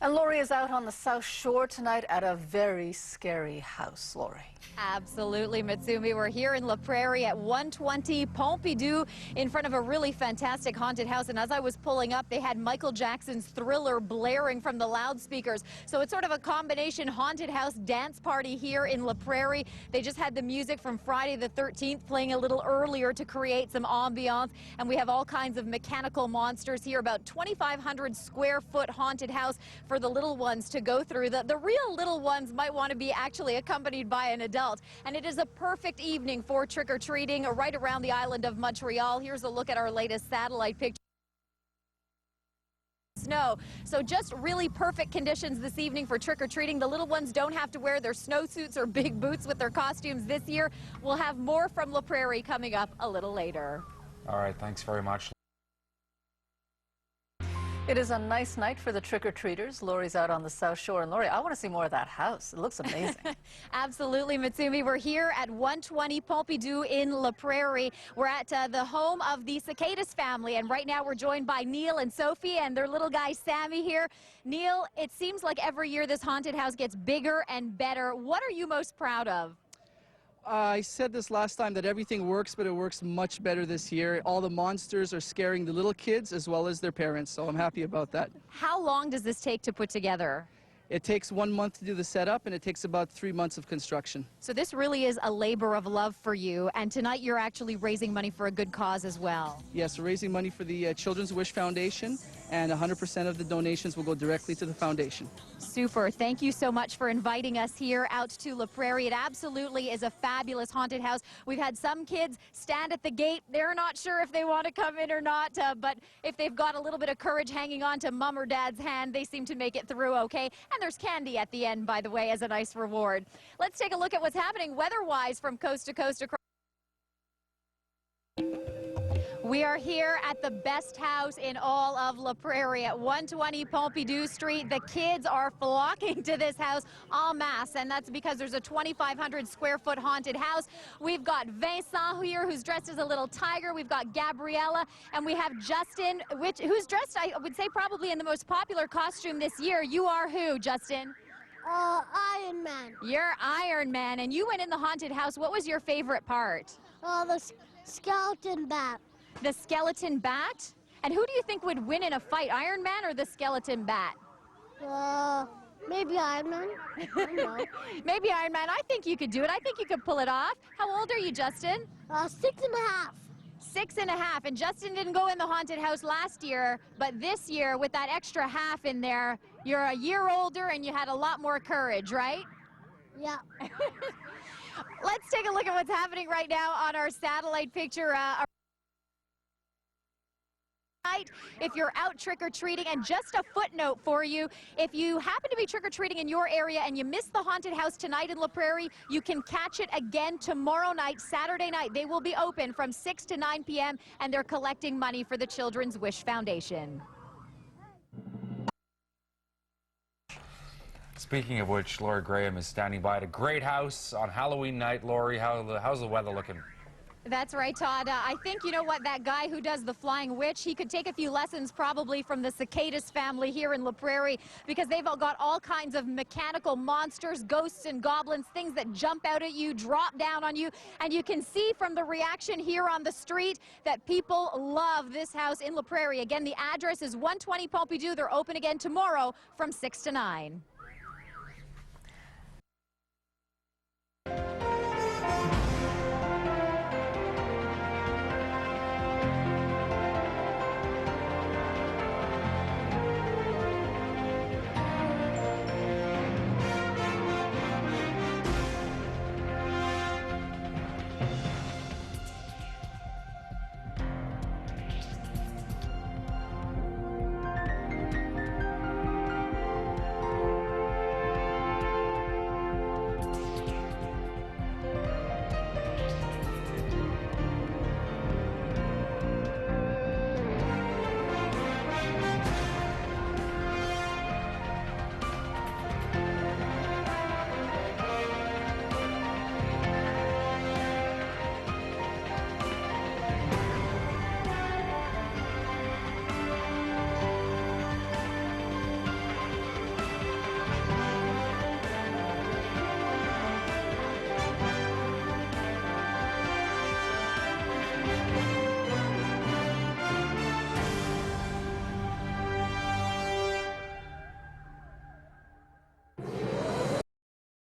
And Lori is out on the South Shore tonight at a very scary house. Lori. Absolutely, Mitsumi. We're here in LaPrairie at 120 Pompidou in front of a really fantastic haunted house. And as I was pulling up, they had Michael Jackson's Thriller blaring from the loudspeakers. So it's sort of a combination haunted house dance party here in LaPrairie. They just had the music from Friday the 13th playing a little earlier to create some ambiance. And we have all kinds of mechanical monsters here, about 2,500 square foot haunted house for the little ones to go through. The real little ones might want to be actually accompanied by an adult. And it is a perfect evening for trick-or-treating right around the island of Montreal. Here's a look at our latest satellite picture. Snow. So just really perfect conditions this evening for trick-or-treating. The little ones don't have to wear their snowsuits or big boots with their costumes this year. We'll have more from LaPrairie coming up a little later. All right, thanks very much. It is a nice night for the trick-or-treaters. Lori's out on the South Shore. And Lori, I want to see more of that house. It looks amazing. Absolutely, Mitsumi. We're here at 120 Pompidou in LaPrairie. We're at the home of the Cicadas family. And right now we're joined by Neil and Sophie and their little guy Sammy here. Neil, it seems like every year this haunted house gets bigger and better. What are you most proud of? I said this last time that everything works, but it works much better this year. All the monsters are scaring the little kids as well as their parents, so I'm happy about that. How long does this take to put together? It takes 1 month to do the setup, and it takes about 3 months of construction. So this really is a labor of love for you, and tonight you're actually raising money for a good cause as well. Yes, we're raising money for the Children's Wish Foundation, and 100% of the donations will go directly to the foundation. Super. Thank you so much for inviting us here out to LaPrairie. It absolutely is a fabulous haunted house. We've had some kids stand at the gate. They're not sure if they want to come in or not, but if they've got a little bit of courage hanging on to mom or dad's hand, they seem to make it through okay. And there's candy at the end, by the way, as a nice reward. Let's take a look at what's happening weather-wise from coast to coast across. We are here at the best house in all of LaPrairie at 120 Pompidou Street. The kids are flocking to this house en masse, and that's because there's a 2,500 square foot haunted house. We've got Vincent here, who's dressed as a little tiger. We've got Gabriella, and we have Justin, who's dressed, I would say, probably in the most popular costume this year. You are who, Justin? Iron Man. You're Iron Man, and you went in the haunted house. What was your favorite part? The skeleton bat. The skeleton bat? And who do you think would win in a fight, Iron Man or the skeleton bat? Maybe Iron Man. I don't know. Maybe Iron Man. I think you could do it. I think you could pull it off. How old are you, Justin? 6.5. 6.5. And Justin didn't go in the haunted house last year, but this year, with that extra half in there, you're a year older and you had a lot more courage, right? Yeah. Let's take a look at what's happening right now on our satellite picture. If you're out trick-or-treating, and just a footnote for you, if you happen to be trick-or-treating in your area and you missed the haunted house tonight in LaPrairie, you can catch it again tomorrow night, Saturday night. They will be open from 6 to 9 p.m. and they're collecting money for the Children's Wish Foundation. Speaking of which, Lori Graham is standing by at a great house on Halloween night. Lori, how's the weather looking? That's right, Todd. I think, you know what, that guy who does the flying witch, he could take a few lessons probably from the Cicadas family here in LaPrairie, because they've all got all kinds of mechanical monsters, ghosts and goblins, things that jump out at you, drop down on you. And you can see from the reaction here on the street that people love this house in LaPrairie. Again, the address is 120 Pompidou. They're open again tomorrow from 6 to 9.